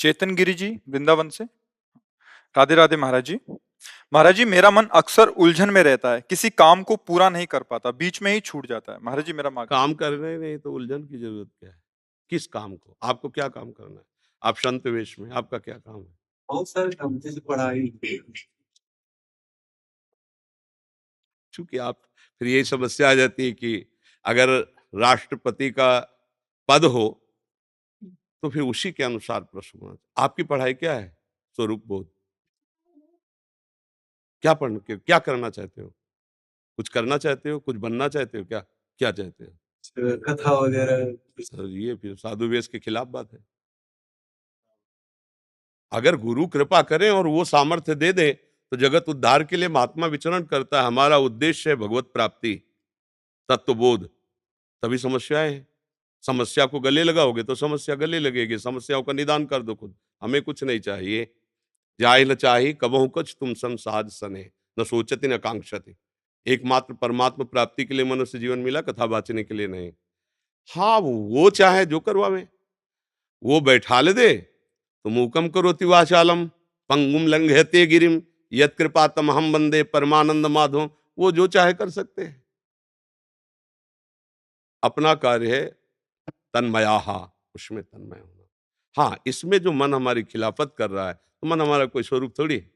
चेतन गिरी जी वृंदावन से। राधे राधे महाराज जी। महाराज जी, मेरा मन अक्सर उलझन में रहता है, किसी काम को पूरा नहीं कर पाता, बीच में ही छूट जाता है। महाराज जी, मेरा काम मार्गदर्शन। कर रहे नहीं तो उलझन की जरूरत क्या है? किस काम को? आपको क्या काम करना है? आप संत वेश में, आपका क्या काम है? बहुत सारे काम, जैसे पढ़ाई। चूंकि आप फिर यही समस्या आ जाती है कि अगर राष्ट्रपति का पद हो तो फिर उसी के अनुसार प्रश्न होना चाहिए। आपकी पढ़ाई क्या है? स्वरूप बोध। क्या पढ़ के क्या करना चाहते हो? कुछ करना चाहते हो? कुछ बनना चाहते हो? क्या क्या चाहते हो? कथा वगैरह। सर ये फिर साधु वेश के खिलाफ बात है। अगर गुरु कृपा करें और वो सामर्थ्य दे दे तो जगत उद्धार के लिए महात्मा विचरण करता है। हमारा उद्देश्य है भगवत प्राप्ति, तत्वबोध। तभी समस्याएं हैं। समस्या को गले लगाओगे तो समस्या गले लगेगी। समस्याओं का निदान कर दो खुद। हमें कुछ नहीं चाहिए। जाय न चाही कबहु कुछ तुम संसाद सने, न सोचती न कांक्षति। एकमात्र परमात्मा प्राप्ति के लिए मनुष्य जीवन मिला, कथा बाचने के लिए नहीं। हाँ, वो चाहे जो करवावे, वो बैठा ले दे तो मूकम करोति वाचालम पंगुम लंघयते गिरिम यत् कृपा तमहम वंदे परमानंद माधव। वो जो चाहे कर सकते हैं। अपना कार्य है तन्मयाहा, उसमें तन्मय होना। हाँ, इसमें जो मन हमारी खिलाफत कर रहा है तो मन हमारा कोई स्वरूप थोड़ी है।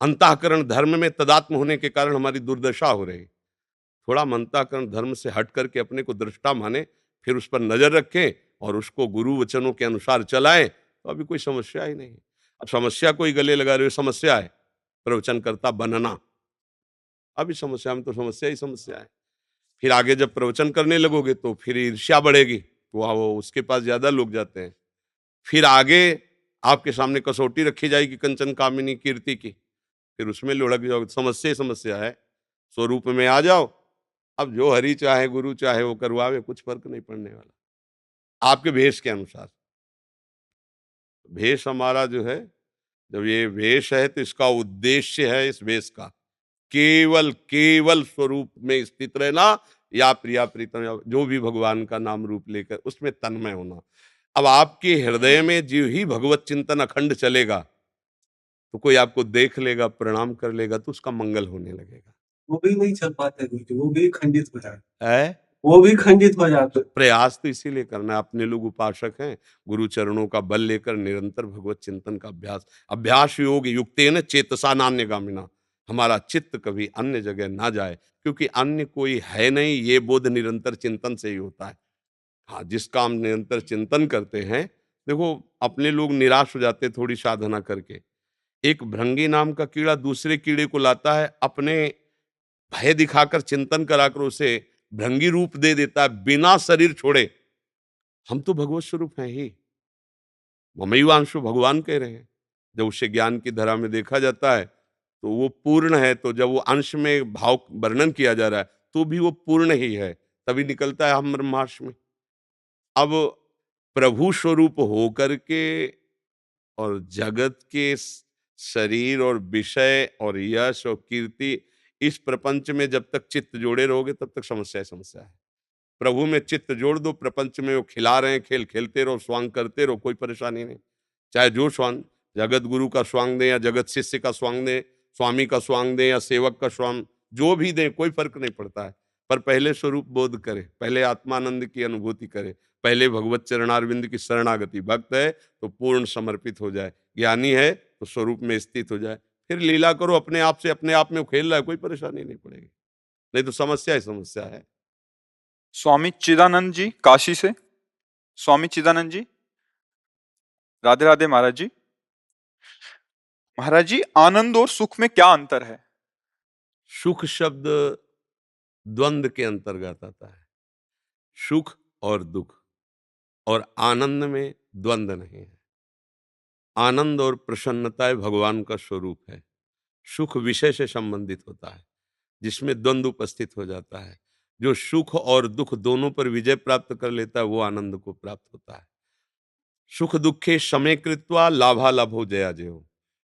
अंतःकरण धर्म में तदात्म होने के कारण हमारी दुर्दशा हो रही। थोड़ा हम अंतःकरण धर्म से हट करके अपने को दृष्टा माने, फिर उस पर नजर रखें और उसको गुरु वचनों के अनुसार चलाएं तो अभी कोई समस्या ही नहीं है। अब समस्या कोई गले लगा रहे हो, समस्या है प्रवचनकर्ता बनना। अभी समस्या में तो समस्या ही समस्या है। फिर आगे जब प्रवचन करने लगोगे तो फिर ईर्ष्या बढ़ेगी, वो उसके पास ज्यादा लोग जाते हैं। फिर आगे आपके सामने कसौटी रखी जाएगी कंचन कामिनी कीर्ति की, फिर उसमें लुढ़क जाओगे। समस्या ही समस्या है। स्वरूप में आ जाओ। अब जो हरि चाहे गुरु चाहे वो करवावे, कुछ फर्क नहीं पड़ने वाला आपके भेष के अनुसार। भेष हमारा जो है, जब ये वेश है तो इसका उद्देश्य है इस वेश का केवल केवल स्वरूप में स्थित रहना, या प्रिया प्रीतम या जो भी भगवान का नाम रूप लेकर उसमें तन्मय होना। अब आपके हृदय में जो ही भगवत चिंतन अखंड चलेगा तो कोई आपको देख लेगा, प्रणाम कर लेगा तो उसका मंगल होने लगेगा। वो भी नहीं चल पाते, वो भी खंडित हो जाता है वो भी खंडित हो जाता है। प्रयास तो इसीलिए करना है। अपने लोग उपासक हैं, गुरु चरणों का बल लेकर निरंतर भगवत चिंतन का अभ्यास। अभ्यास योग युक्तेन चेतसा नान्यगामिना। हमारा चित्त कभी अन्य जगह ना जाए, क्योंकि अन्य कोई है नहीं। ये बोध निरंतर चिंतन से ही होता है। हाँ, जिसका हम निरंतर चिंतन करते हैं, देखो अपने लोग निराश हो जाते थोड़ी साधना करके। एक भृंगी नाम का कीड़ा दूसरे कीड़े को लाता है, अपने भय दिखाकर चिंतन कराकर उसे भृंगी रूप दे देता है बिना शरीर छोड़े। हम तो भगवत स्वरूप हैं ही, ममैवांशु भगवान कह रहे हैं। जब उसे ज्ञान की धरा में देखा जाता है तो वो पूर्ण है। तो जब वो अंश में भाव वर्णन किया जा रहा है तो भी वो पूर्ण ही है, तभी निकलता है हम ब्रह्मांश में। अब प्रभु स्वरूप होकर के और जगत के शरीर और विषय और यश और कीर्ति, इस प्रपंच में जब तक चित्त जोड़े रहोगे तब तक समस्या है समस्या है। प्रभु में चित्त जोड़ दो, प्रपंच में वो खिला रहे हैं, खेल खेलते रहो, स्वांग करते रहो, कोई परेशानी नहीं। चाहे जो स्वांग, जगत गुरु का स्वांग दें या जगत शिष्य का स्वांग दें, स्वामी का स्वांग दें या सेवक का स्वांग, जो भी दें कोई फर्क नहीं पड़ता है। पर पहले स्वरूप बोध करे, पहले आत्मानंद की अनुभूति करे, पहले भगवत चरणारविंद की शरणागति। भक्त है तो पूर्ण समर्पित हो जाए, ज्ञानी है तो स्वरूप में स्थित हो जाए। फिर लीला करो अपने आप से, अपने आप में वो खेल रहा है, कोई परेशानी नहीं पड़ेगी। नहीं तो समस्या ही समस्या है। स्वामी चिदानंद जी काशी से। स्वामी चिदानंद जी, राधे राधे महाराज जी। महाराज जी, आनंद और सुख में क्या अंतर है? सुख शब्द द्वंद्व के अंतर्गत आता है। सुख और दुख, और आनंद में द्वंद्व नहीं है। आनंद और प्रसन्नता भगवान का स्वरूप है। सुख विषय से संबंधित होता है, जिसमें द्वंद्व उपस्थित हो जाता है। जो सुख और दुख दोनों पर विजय प्राप्त कर लेता है वो आनंद को प्राप्त होता है। सुख दुखे समय कृत्वा लाभालाभो जया जयो।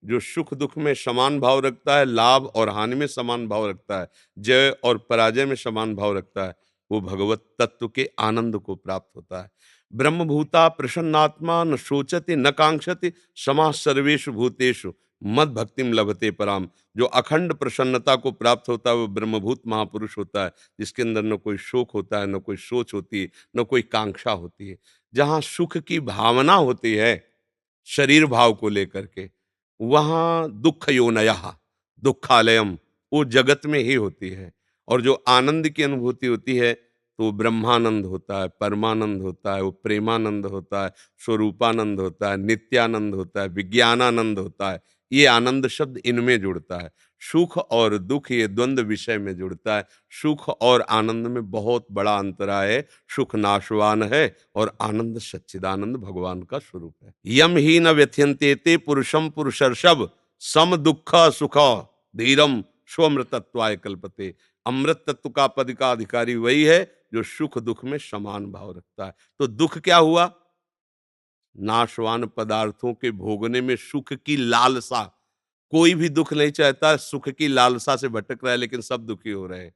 जो सुख दुख में समान भाव रखता है, लाभ और हानि में समान भाव रखता है, जय और पराजय में समान भाव रखता है, वो भगवत तत्व के आनंद को प्राप्त होता है। ब्रह्मभूता प्रसन्नात्मा न शोचते न कांक्षते समाः सर्वेषु भूतेषु मद भक्तिम लभते पराम। जो अखंड प्रसन्नता को प्राप्त होता है वो ब्रह्मभूत महापुरुष होता है, जिसके अंदर न कोई शोक होता है, न कोई सोच होती है, न कोई कांक्षा होती है। जहाँ सुख की भावना होती है शरीर भाव को लेकर के, वहाँ दुख योनयः दुखालयम वो जगत में ही होती है। और जो आनंद की अनुभूति होती है तो वो ब्रह्मानंद होता है, परमानंद होता है, वो प्रेमानंद होता है, स्वरूपानंद होता है, नित्यानंद होता है, विज्ञानानंद होता है। ये आनंद शब्द इनमें जुड़ता है। सुख और दुख ये द्वंद्व विषय में जुड़ता है। सुख और आनंद में बहुत बड़ा अंतराय है। सुख नाशवान है और आनंद सच्चिदानंद भगवान का स्वरूप है। यम ही न व्यथ्यन्ते ते पुरुषम पुरुषर्षभ सम दुख सुख धीरम स्वमृतत्वाय कल्पते। अमृत तत्व का पद का अधिकारी वही है जो सुख दुख में समान भाव रखता है। तो दुख क्या हुआ? नाशवान पदार्थों के भोगने में सुख की लालसा। कोई भी दुख नहीं चाहता, सुख की लालसा से भटक रहा है, लेकिन सब दुखी हो रहे हैं।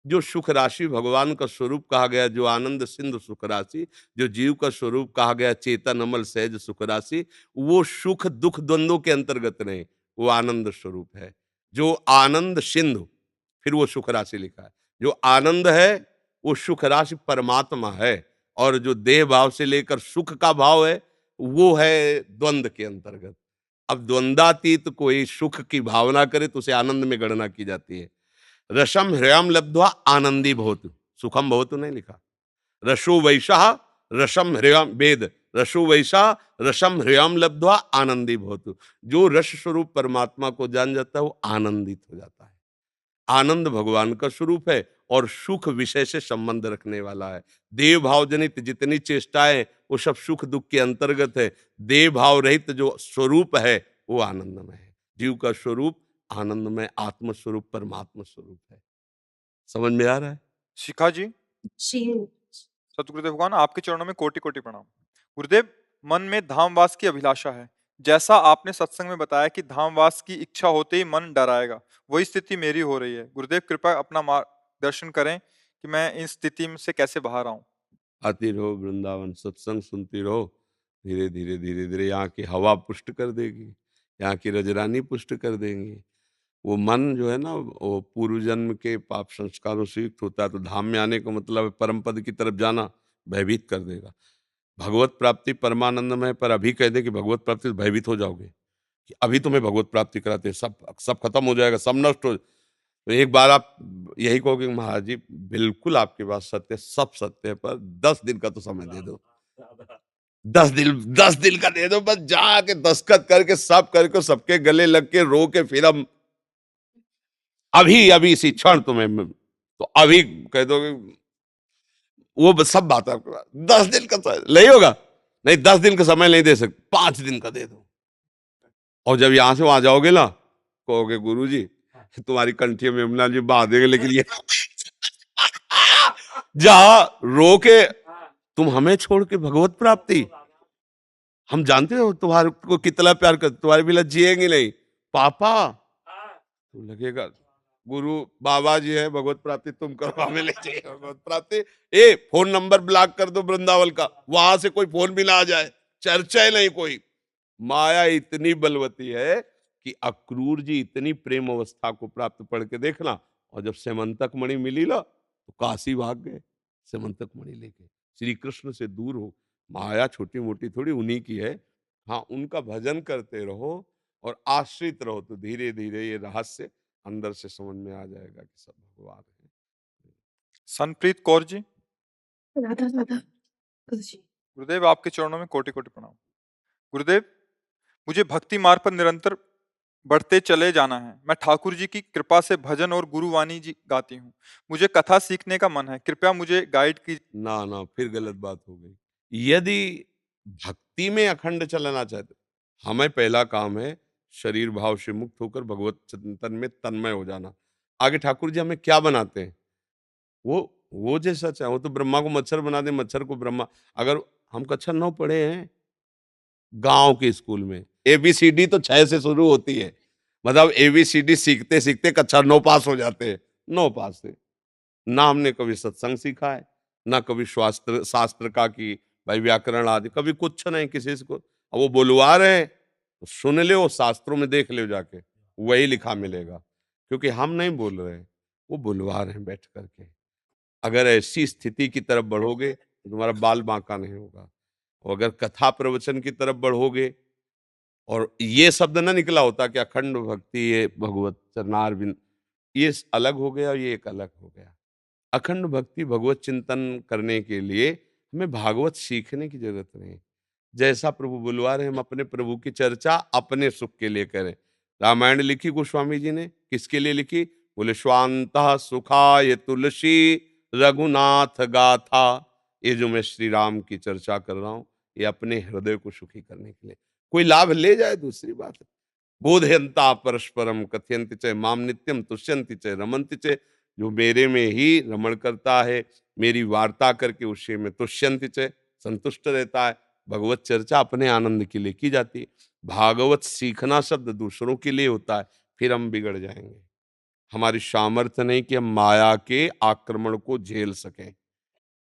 जो सुख राशि भगवान का स्वरूप कहा गया, जो आनंद सिंधु सुख राशि, जो जीव का स्वरूप कहा गया चेतन अमल सहज सुख राशि, वो सुख दुख द्वंद्वों के अंतर्गत नहीं, वो आनंद स्वरूप है। जो आनंद सिंधु, फिर वो सुख राशि लिखा है। जो आनंद है वो सुख राशि परमात्मा है, और जो देह भाव से लेकर सुख का भाव है वो है द्वंद्व के अंतर्गत। अब द्वंद्वातीत कोई सुख की भावना करे तो उसे आनंद में गणना की जाती है। रसम ह्रयम लब्ध्वा आनंदी भवतु, सुखम भवतु नहीं लिखा। रसो वैशा रसम ह्रयम वेद, रसो वैशा रसम ह्रयम लब्ध्वा आनंदी भवतु। जो रस स्वरूप परमात्मा को जान जाता है वो आनंदित हो जाता है। आनंद भगवान का स्वरूप है और सुख विषय से संबंध रखने वाला है। देव भाव जनित जितनी चेष्टाएं वो सब सुख दुख के अंतर्गत है। देव भाव रहित जो स्वरूप है वो आनंदमय है। जीव का स्वरूप आनंदमय आत्म स्वरूप परमात्मा स्वरूप है। समझ में आ रहा है? शिखा जी, सतगुरुदेव भगवान आपके चरणों में कोटि कोटि प्रणाम। गुरुदेव, मन में धामवास की अभिलाषा है। जैसा आपने सत्संग में बताया कि धामवास की इच्छा होते ही मन डराएगा, वही स्थिति मेरी हो रही है। गुरुदेव कृपया अपना मार्गदर्शन करें कि मैं इस स्थिति में से कैसे बाहर आऊं। आती रहो वृंदावन, सत्संग सुनती रहो। धीरे धीरे धीरे धीरे यहाँ की हवा पुष्ट कर देगी, यहाँ की रजरानी पुष्ट कर देंगी। वो मन जो है ना वो पूर्व जन्म के पाप संस्कारों से युक्त होता है। तो धाम में आने का मतलब है परम पद की तरफ जाना, भयभीत कर देगा। भगवत प्राप्ति परमानंद में है, पर अभी कह दे कि भगवत प्राप्ति से भयभीत हो जाओगे कि अभी तुम्हें भगवत प्राप्ति कराते हैं, सब सब खत्म हो जाएगा, सब नष्ट हो। तो एक बार आप यही कहोगे महाराज जी बिल्कुल आपकी बात सत्य है, सब सत्य है, पर 10 दिन का तो समय दे दो। 10 दिन का दे दो, बस जाके दस्तखत करके सब करके सबके गले लग के रो के फिर हम अभी इसी क्षण तुम्हें, तो अभी कह दोगे वो सब बात आपके पास 10 दिन का समय नहीं होगा। नहीं, 10 दिन का समय नहीं दे सकते, 5 दिन का दे दो। और जब यहां से वहां जाओगे ना, कहोगे गुरु जी तुम्हारी कंठी में यमुना जी बहा देंगे, लेकिन ये जहां रो के तुम हमें छोड़ के भगवत प्राप्ति, हम जानते हो तुम्हारे को कितना प्यार कर, तुम्हारे बिना जिएंगे नहीं पापा। तो लगेगा गुरु बाबा जी है, भगवत प्राप्ति तुम करो, हमें ले चाहिए भगवत प्राप्ति। ए फोन नंबर ब्लॉक कर दो वृंदावन का, वहां से कोई फोन भी ना आ जाए, चर्चा ही नहीं कोई। माया इतनी बलवती है कि अक्रूर जी इतनी प्रेम अवस्था को प्राप्त पढ़ के देखना, और जब सेमंतक मणि मिली ना तो काशी भाग गए सेमंतक मणि लेके। श्री कृष्ण से दूर हो, माया छोटी मोटी थोड़ी उन्हीं की है। हाँ, उनका भजन करते रहो और आश्रित रहो, तो धीरे धीरे ये रहस्य अंदर से समझ में आ जाएगा कि सब भगवान है। सनप्रीत कौर जी, राधा राधा गुरुजी। गुरुदेव आपके चरणों में कोटि कोटि प्रणाम। गुरुदेव, मुझे भक्ति मार्ग पर निरंतर बढ़ते चले जाना है। मैं ठाकुर जी की कृपा से भजन और गुरुवाणी जी गाती हूँ। मुझे कथा सीखने का मन है, कृपया मुझे गाइड की। ना फिर गलत बात हो गई। यदि भक्ति में अखंड चलना चाहते, हमें पहला काम है शरीर भाव से मुक्त होकर भगवत चिंतन में तन्मय हो जाना। आगे ठाकुर जी हमें क्या बनाते हैं वो जैसा चाहे, वो तो ब्रह्मा को मच्छर बना दे, मच्छर को ब्रह्मा। अगर हम कक्षा 9 पढ़े हैं गांव के स्कूल में, ABCD तो 6 से शुरू होती है, मतलब ABCD सीखते सीखते कक्षा 9 पास हो जाते हैं। 9 पास से ना हमने कभी सत्संग सीखा है, ना कभी शास्त्र का की भाई व्याकरण आदि, कभी कुछ नहीं किसी को। अब वो बुलवा रहे हैं तो सुन लो, शास्त्रों में देख लो जाके, वही लिखा मिलेगा, क्योंकि हम नहीं बोल रहे हैं, वो बुलवा रहे हैं बैठ करके। अगर ऐसी स्थिति की तरफ बढ़ोगे तो तुम्हारा बाल बांका नहीं होगा। और अगर कथा प्रवचन की तरफ बढ़ोगे, और ये शब्द ना निकला होता कि अखंड भक्ति ये भगवत चरणारविंद, ये अलग हो गया और ये एक अलग हो गया। अखंड भक्ति भगवत चिंतन करने के लिए हमें भागवत सीखने की जरूरत नहीं। जैसा प्रभु बुलवा रहे, हम अपने प्रभु की चर्चा अपने सुख के लिए करें। रामायण लिखी गोस्वामी जी ने, किसके लिए लिखी? बोले स्वांत सुखाय तुलसी रघुनाथ गाथा। ये जो मैं श्री राम की चर्चा कर रहा हूँ, ये अपने हृदय को सुखी करने के लिए। कोई लाभ ले जाए दूसरी बात है। बोधयंता परस्परम कथयंति च माम नित्यम तुष्यंति च रमंति च। जो मेरे में ही रमण करता है, मेरी वार्ता करके उससे में तुष्यंति च, संतुष्ट रहता है। भगवत चर्चा अपने आनंद के लिए की जाती है। भागवत सीखना शब्द दूसरों के लिए होता है, फिर हम बिगड़ जाएंगे। हमारी सामर्थ्य नहीं कि हम माया के आक्रमण को झेल सकें।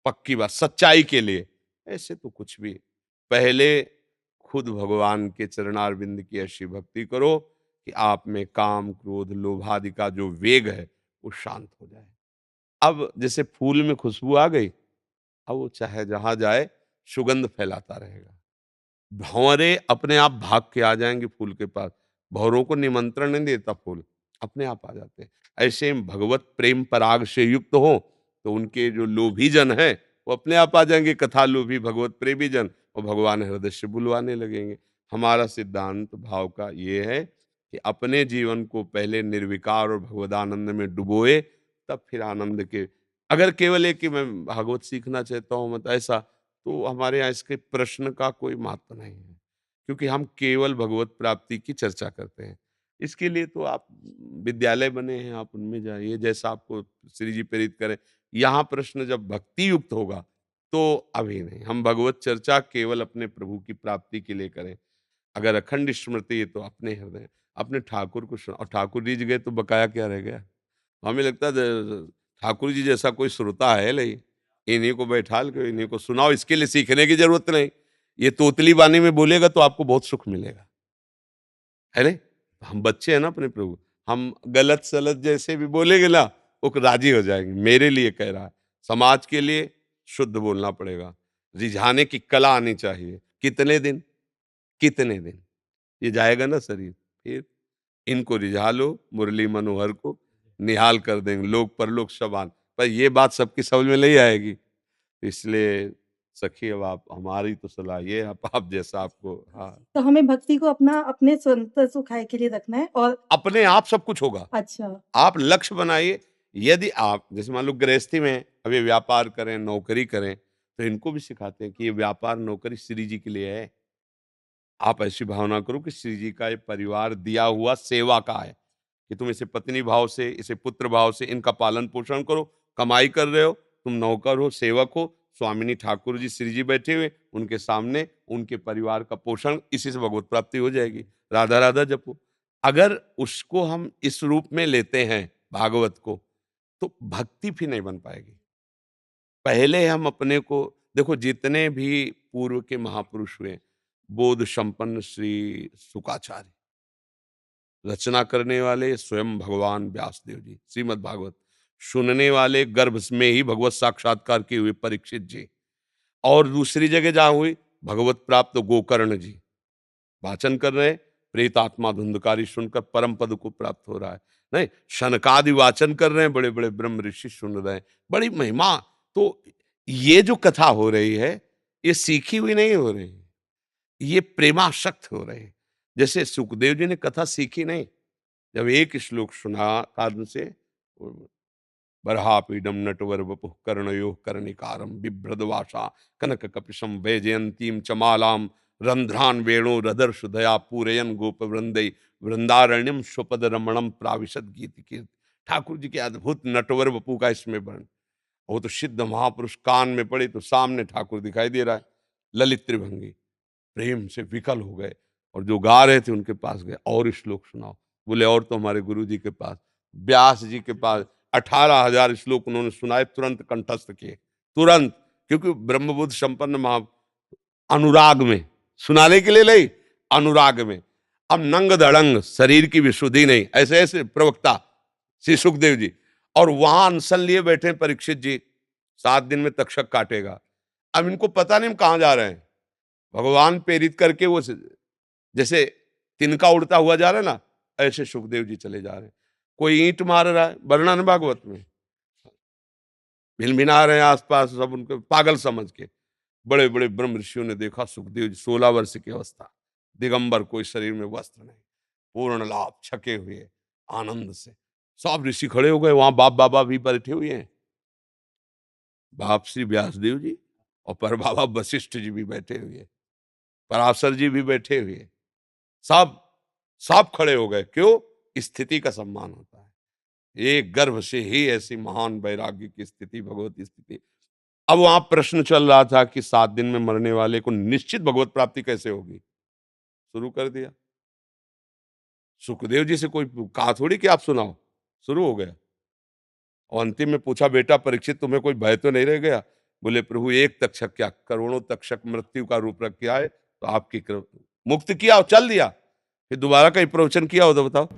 पक्की बात, सच्चाई के लिए ऐसे तो कुछ भी। पहले खुद भगवान के चरणारविंद की ऐसी भक्ति करो कि आप में काम क्रोध लोभ आदि का जो वेग है वो शांत हो जाए। अब जैसे फूल में खुशबू आ गई, अब वो चाहे जहां जाए सुगंध फैलाता रहेगा। भंवरे अपने आप भाग के आ जाएंगे फूल के पास। भंवरों को निमंत्रण नहीं देता फूल, अपने आप आ जाते हैं। ऐसे भगवत प्रेम पराग से युक्त हो तो उनके जो लोभी जन है वो अपने आप आ जाएंगे, कथा लोभी भगवत प्रेमी जन, और भगवान हृदय से बुलवाने लगेंगे। हमारा सिद्धांत भाव का ये है कि अपने जीवन को पहले निर्विकार और भगवदानंद में डुबोए, तब फिर आनंद के। अगर केवल एक कि मैं भागवत सीखना चाहता हूँ मत ऐसा, तो हमारे यहाँ इसके प्रश्न का कोई महत्व नहीं है, क्योंकि हम केवल भगवत प्राप्ति की चर्चा करते हैं। इसके लिए तो आप विद्यालय बने हैं, आप उनमें जाइए जैसा आपको श्री जी प्रेरित करें। यहाँ प्रश्न जब भक्ति युक्त होगा तो अभी नहीं। हम भगवत चर्चा केवल अपने प्रभु की प्राप्ति के लिए करें। अगर अखंड स्मृति है तो अपने हृदय, अपने ठाकुर को सुना। और ठाकुर जी गए तो बकाया क्या रह गया? हमें लगता है ठाकुर जी जैसा कोई श्रोता है नहीं, इन्हीं को बैठाल के इन्हीं को सुनाओ, इसके लिए सीखने की जरूरत नहीं। ये तोतली बानी में बोलेगा तो आपको बहुत सुख मिलेगा, है नहीं? हम बच्चे हैं ना अपने प्रभु, हम गलत सलत जैसे भी बोलेंगे ना, वो राजी हो जाएंगे। मेरे लिए कह रहा है, समाज के लिए शुद्ध बोलना पड़ेगा। रिझाने की कला आनी चाहिए। कितने दिन, कितने दिन ये जाएगा ना शरीर, फिर इनको रिझा लो, मुरली मनोहर को निहाल कर देंगे लोग परलोक सबान। पर ये बात सबकी समझ में नहीं आएगी। इसलिए सखी अब आप, हमारी तो सलाह ये है, आप जैसा आपको। हाँ, तो हमें भक्ति को अपना अपने स्वंत सुखाय के लिए रखना है और अपने आप सब कुछ होगा। अच्छा, आप लक्ष्य बनाइए। यदि आप जैसे मान लो गृहस्थी में अभी व्यापार करें नौकरी करें, तो इनको भी सिखाते हैं कि ये व्यापार नौकरी श्री जी के लिए है। आप ऐसी भावना करो कि श्री जी का ये परिवार दिया हुआ सेवा का है, कि तुम इसे पत्नी भाव से, इसे पुत्र भाव से इनका पालन पोषण करो। कमाई कर रहे हो, तुम नौकर हो, सेवक हो। स्वामिनी ठाकुर जी श्री जी बैठे हुए, उनके सामने उनके परिवार का पोषण, इसी से भगवत प्राप्ति हो जाएगी। राधा राधा जपो। अगर उसको हम इस रूप में लेते हैं भागवत को, तो भक्ति भी नहीं बन पाएगी। पहले हम अपने को देखो, जितने भी पूर्व के महापुरुष हुए, बोध संपन्न श्री सुकाचार्य, रचना करने वाले स्वयं भगवान व्यासदेव जी, श्रीमद् भागवत सुनने वाले गर्भ में ही भगवत साक्षात्कार किए हुए परीक्षित जी, और दूसरी जगह जहां हुई भगवत प्राप्त गोकर्ण जी वाचन कर रहे हैं, प्रेत आत्मा धुंधकारी सुनकर परम पद को प्राप्त हो रहा है। नहीं, शनकादि वाचन कर रहे हैं, बड़े बड़े ब्रह्म ऋषि सुन रहे हैं, बड़ी महिमा। तो ये जो कथा हो रही है, ये सीखी हुई नहीं हो रही, ये प्रेमाशक्त हो रहे हैं। जैसे सुखदेव जी ने कथा सीखी नहीं, जब एक श्लोक सुना कान से, बर्हापीडम नटवर वपुः कर्णयो कर्णिकारम बिभ्रदवासा कनक कपिशम वैजयंतीम चमालाम रंध्रान वेणो रदर सुदया पूरयन गोप वृंदय वृंदारण्यम स्वपद रमणम प्राविशद गीत कीर्ति। ठाकुर जी के अद्भुत नटवर वपु का इसमें वर्ण। वो तो सिद्ध महापुरुष कान में पड़े तो सामने ठाकुर दिखाई दे रहा है, ललित त्रिभंगी। प्रेम से विकल हो गए, और जो गा रहे थे उनके पास गए, और श्लोक सुनाओ। बोले और तो हमारे गुरु जी के पास, व्यास जी के पास 18,000 श्लोक उन्होंने सुनाए, तुरंत कंठस्थ किए, तुरंत। क्योंकि ब्रह्मबुद्ध संपन्न अनुराग में, सुनाने के लिए नहीं, अनुराग में। अब नंग धड़ंग, शरीर की विशुद्धि नहीं, ऐसे ऐसे प्रवक्ता श्री सुखदेव जी, और वहां अनशन लिए बैठे परीक्षित जी, 7 दिन में तक्षक काटेगा। अब इनको पता नहीं हम कहां जा रहे हैं, भगवान प्रेरित करके वो जैसे तिनका उड़ता हुआ जा रहा है ना, ऐसे सुखदेव जी चले जा रहे हैं। कोई ईंट मार रहा है, वर्णन भागवत में, भिनभिना रहे हैं आसपास सब, उनको पागल समझ के। बड़े बड़े ब्रह्म ऋषियों ने देखा सुखदेव जी 16 वर्ष की अवस्था, दिगंबर, कोई शरीर में वस्त्र नहीं, पूर्ण लाभ, छके हुए आनंद से। सब ऋषि खड़े हो गए, वहां बाप बाबा भी बैठे हुए हैं, बाप श्री व्यासदेव जी और पर बाबा वशिष्ठ जी भी बैठे हुए, पराशर जी भी बैठे हुए, सब सब खड़े हो गए। क्यों? स्थिति का सम्मान होता है, एक गर्भ से ही ऐसी महान वैराग्य की स्थिति, भगवत स्थिति। अब वहां प्रश्न चल रहा था कि 7 दिन में मरने वाले को निश्चित भगवत प्राप्ति कैसे होगी। शुरू कर दिया, सुखदेव जी से कोई कहा थोड़ी कि आप सुनाओ, शुरू हो गया। और अंतिम में पूछा, बेटा परीक्षित तुम्हें कोई भय तो नहीं रह गया? बोले प्रभु एक तक्षक क्या, करोड़ों तक्षक मृत्यु का रूप रख के आए, तो आपकी मुक्त किया और चल दिया। फिर दोबारा कहीं प्रवचन किया हो तो बताओ।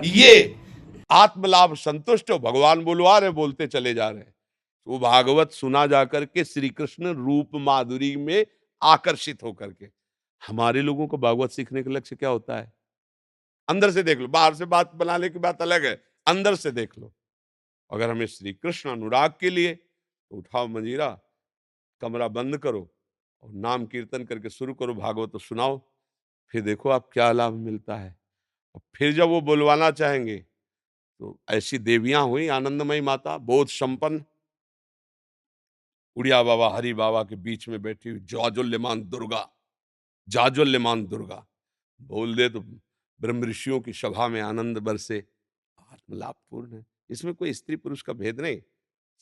ये आत्मलाभ संतुष्ट हो, भगवान बुलवा रहे, बोलते चले जा रहे हैं। वो भागवत सुना जाकर के श्री कृष्ण रूप माधुरी में आकर्षित होकर के। हमारे लोगों को भागवत सीखने का लक्ष्य क्या होता है? अंदर से देख लो, बाहर से बात बनाने की बात अलग है, अंदर से देख लो। अगर हमें श्री कृष्ण अनुराग के लिए, तो उठाओ मंजीरा, कमरा बंद करो और नाम कीर्तन करके शुरू करो, भागवत तो सुनाओ, फिर देखो आप क्या लाभ मिलता है। और फिर जब वो बुलवाना चाहेंगे तो ऐसी देवियां हुई, आनंदमयी माता, बोध संपन्न, उड़िया बाबा हरि बाबा के बीच में बैठी हुई जाजुल्यमान दुर्गा, जाजुल्यमान दुर्गा बोल दे तो ब्रह्म ऋषियों की सभा में आनंद बरसे। आत्मलाभपूर्ण है, इसमें कोई स्त्री पुरुष का भेद नहीं,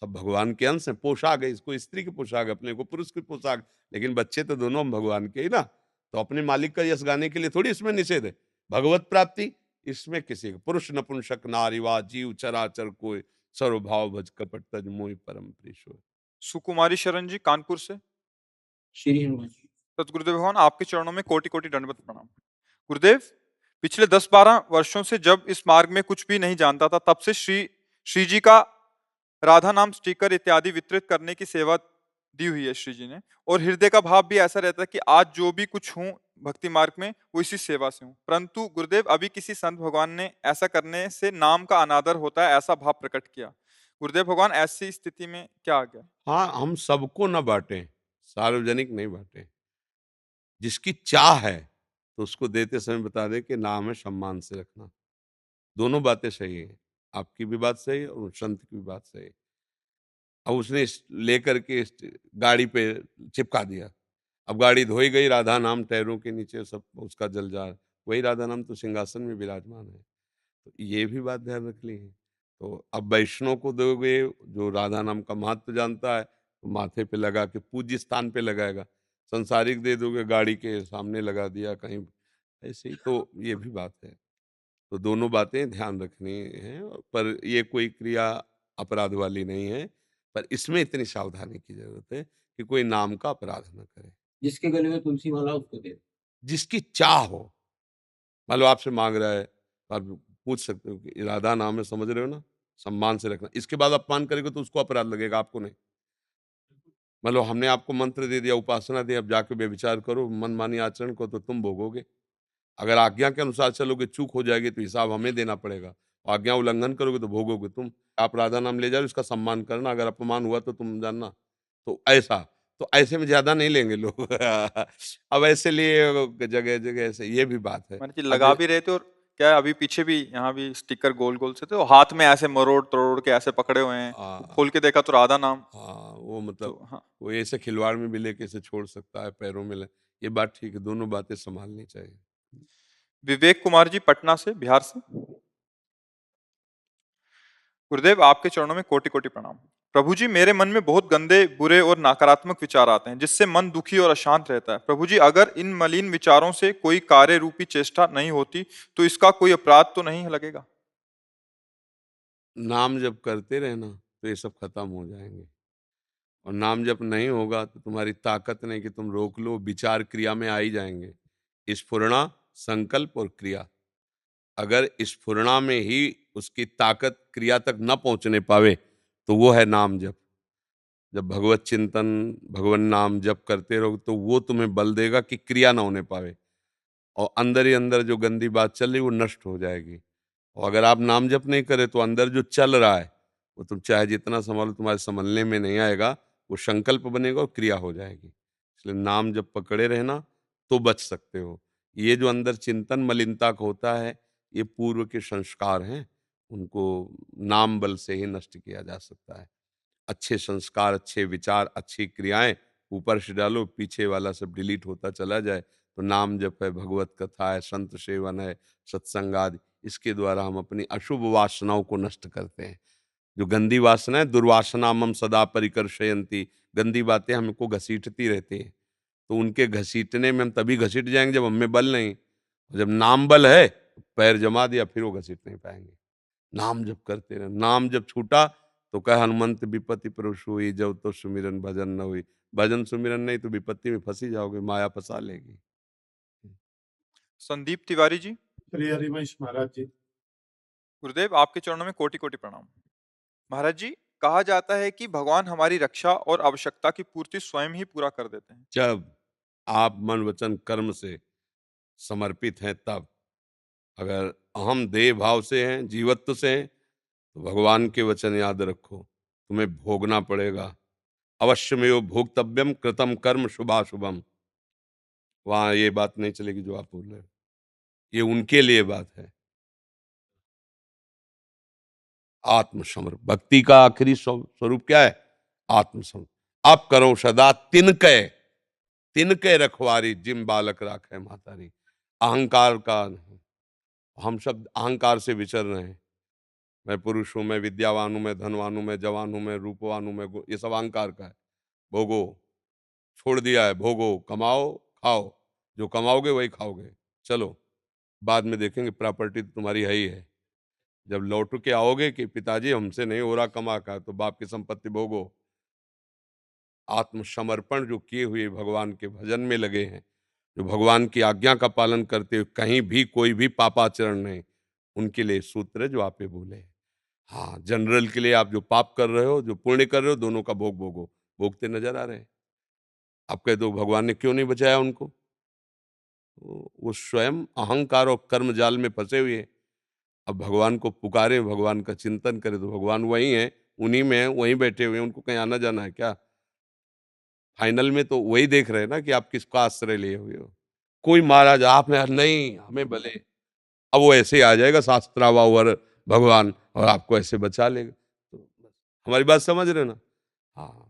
सब भगवान के अंश है। पोशाक है, इसको स्त्री की पोशाक, अपने को पुरुष की पोशाक, लेकिन बच्चे तो दोनों हम भगवान के ही ना। तो अपने मालिक का यश गाने के लिए थोड़ी इसमें निषेध है। भगवत प्राप्ति इसमें किसी का, पुरुष नपुंसक नारीवा जीव चराचर कोई, सर्वभाव भज कपट तज मोहि परम प्रीशो। सुकुमारी शरण जी कानपुर से। श्री हनुमान जी। सतगुरुदेव भगवान आपके चरणों में कोटि कोटि दंडवत प्रणाम। गुरुदेव, पिछले 10-12 वर्षों से जब इस मार्ग में कुछ भी नहीं जानता था, तब से श्री जी का राधा नाम स्टिकर इत्यादि वितरित करने की सेवा दी हुई है श्री जी ने, और हृदय का भाव भी ऐसा रहता है कि आज जो भी कुछ हूँ भक्ति मार्ग में वो इसी सेवा से हूँ। परंतु गुरुदेव, अभी किसी संत भगवान ने ऐसा करने से नाम का अनादर होता है ऐसा भाव प्रकट किया। गुरुदेव भगवान, ऐसी स्थिति में क्या आ गया? हाँ, हम सबको न बांटें, सार्वजनिक नहीं बांटें। जिसकी चाह है तो उसको देते समय बता दे कि नाम है, सम्मान से रखना। दोनों बातें सही है, आपकी भी बात सही है और संत की भी बात सही है। अब उसने लेकर के गाड़ी पे चिपका दिया, अब गाड़ी धोई गई, राधा नाम टायरों के नीचे सब उसका जल जा, वही राधा नाम तो सिंहासन में विराजमान है। तो ये भी बात ध्यान रखनी है। तो अब वैष्णव को दोगे जो राधा नाम का महत्व जानता है, तो माथे पे लगा के पूज्य स्थान पे लगाएगा। संसारिक दे दोगे, गाड़ी के सामने लगा दिया कहीं, ऐसे ही। तो ये भी बात है। तो दोनों बातें ध्यान रखनी है, पर ये कोई क्रिया अपराध वाली नहीं है, पर इसमें इतनी सावधानी की जरूरत है कि कोई नाम का अपराध न करे। जिसके गले में तुलसी माला उसको दे। जिसकी चाह हो, मान लो आपसे मांग रहा है, तो आप पूछ सकते हो कि राधा नाम है, समझ रहे हो ना, सम्मान से रखना। इसके बाद अपमान करेगा तो उसको अपराध लगेगा, आपको नहीं। मान लो हमने आपको मंत्र दे दिया, उपासना दी, अब जाके व्यभिचार करो, मनमानी आचरण को, तो तुम भोगोगे। अगर आज्ञा के अनुसार चलोगे, चूक हो जाएगी तो हिसाब हमें देना पड़ेगा। आज्ञा उल्लंघन करोगे तो भोगोगे तुम। आप राधा नाम ले जाओ, इसका सम्मान करना, अगर अपमान हुआ तो तुम जानना। तो ऐसा, तो ऐसे में ज्यादा नहीं लेंगे लोग। अब ऐसे लिए जगह जगह ऐसे, ये भी बात है। मैंने कि अब लगा भी रहे थे, और क्या है, अभी पीछे भी यहाँ भी स्टिकर गोल गोल से थे, और हाथ में ऐसे मरोड़ तरोड़ के ऐसे पकड़े हुए हैं, खोल के देखा तो राधा नाम। हाँ, वो तो मतलब हाँ, वो ऐसे खिलवाड़ में भी लेके ऐसे छोड़ सकता है, पैरों में ये बात ठीक है, दोनों बातें संभालनी चाहिए। विवेक कुमार जी पटना से, बिहार से। गुरुदेव, आपके चरणों में कोटि कोटि प्रणाम। प्रभु जी, मेरे मन में बहुत गंदे, बुरे और नकारात्मक विचार आते हैं, जिससे मन दुखी और अशांत रहता है। प्रभु जी, अगर इन मलिन विचारों से कोई कार्य रूपी चेष्टा नहीं होती, तो इसका कोई अपराध तो नहीं लगेगा? नाम जब करते रहना तो ये सब खत्म हो जाएंगे। और नाम जप नहीं होगा तो तुम्हारी ताकत नहीं कि तुम रोक लो, विचार क्रिया में आ ही जाएंगे। स्फुरणा, संकल्प और क्रिया। अगर स्फुरणा में ही उसकी ताकत क्रिया तक न पहुंचने पावे तो वो है नाम जप। जब भगवत चिंतन, भगवान नाम जप करते रहो तो वो तुम्हें बल देगा कि क्रिया ना होने पावे, और अंदर ही अंदर जो गंदी बात चल रही वो नष्ट हो जाएगी। और अगर आप नाम जप नहीं करें तो अंदर जो चल रहा है वो तुम चाहे जितना संभालो तुम्हारे संभलने में नहीं आएगा, वो संकल्प बनेगा और क्रिया हो जाएगी। इसलिए नाम जब पकड़े रहना तो बच सकते हो। ये जो अंदर चिंतन मलिनता का होता है, ये पूर्व के संस्कार हैं, उनको नाम बल से ही नष्ट किया जा सकता है। अच्छे संस्कार, अच्छे विचार, अच्छी क्रियाएं ऊपर से डालो, पीछे वाला सब डिलीट होता चला जाए। तो नाम जप है, भगवत कथा है, संत सेवन है, सत्संग आदि, इसके द्वारा हम अपनी अशुभ वासनाओं को नष्ट करते हैं। जो गंदी वासना है, दुर्वासना मम सदा परिकर्षयन्ति, गंदी बातें हमको घसीटती रहती हैं। तो उनके घसीटने में हम तभी घसीट जाएंगे जब हमें बल नहीं। जब नाम बल है तो पैर जमा दिया, फिर वो घसीट नहीं पाएंगे। नाम जप करते रहे। नाम जब छूटा तो कह हनुमंत विपत्ति प्रवेश हुई, जब तो सुमिरन भजन न हुई। भजन सुमिरन नहीं तो विपत्ति में फंसी जाओगे, माया फंसा लेगी। संदीप तिवारी जी। श्री हरिवंश महाराज जी। गुरुदेव आपके चरणों में कोटि कोटि प्रणाम। महाराज जी, कहा जाता है कि भगवान हमारी रक्षा और आवश्यकता की पूर्ति स्वयं ही पूरा कर देते हैं। जब आप मन वचन कर्म से समर्पित हैं तब। अगर अहम देह भाव से हैं, जीवत्व से हैं, तो भगवान के वचन याद रखो, तुम्हें भोगना पड़ेगा। अवश्यमेव भोक्तव्यम कृतम कर्म शुभाशुभम। वहां ये बात नहीं चलेगी जो आप बोल रहे हो, ये उनके लिए बात है। आत्मसमर्पण भक्ति का आखिरी स्वरूप क्या है? आत्मसमर्पण। आप करो सदा तिनके, तिनके रखवारी जिम बालक राखे मातारी। अहंकार का नहीं। हम सब अहंकार से विचर रहे हैं। मैं पुरुष हूं, मैं विद्यावान हूं, मैं धनवान हूं, मैं जवान हूं, मैं रूपवान हूं, ये सब अहंकार का है। भोगो, छोड़ दिया है, भोगो, कमाओ, खाओ, जो कमाओगे वही खाओगे। चलो, बाद में देखेंगे, प्रॉपर्टी तो तुम्हारी है ही है। जब लौट के आओगे कि पिताजी हमसे नहीं हो रहा कमा का, तो बाप की संपत्ति भोगो। आत्मसमर्पण जो किए हुए भगवान के भजन में लगे हैं, जो भगवान की आज्ञा का पालन करते हुए कहीं भी कोई भी पापाचरण नहीं, उनके लिए सूत्र है जो आपे बोले। हाँ, जनरल के लिए आप जो पाप कर रहे हो, जो पुण्य कर रहे हो, दोनों का भोग भोगो। भोगते नजर आ रहे हैं। आप कह दो भगवान ने क्यों नहीं बचाया उनको? वो स्वयं अहंकार और कर्म जाल में फंसे हुए हैं। अब भगवान को पुकारे, भगवान का चिंतन करे तो भगवान वही है, उन्हीं में है, वहीं बैठे हुए हैं। उनको कहीं आना जाना है क्या? फाइनल में तो वही देख रहे हैं ना कि आप किसका आश्रय लिए हुए हो। कोई महाराज आप में नहीं, हमें भले, अब वो ऐसे ही आ जाएगा शास्त्रावावर भगवान और आपको ऐसे बचा लेगा। तो हमारी बात समझ रहे ना? हाँ,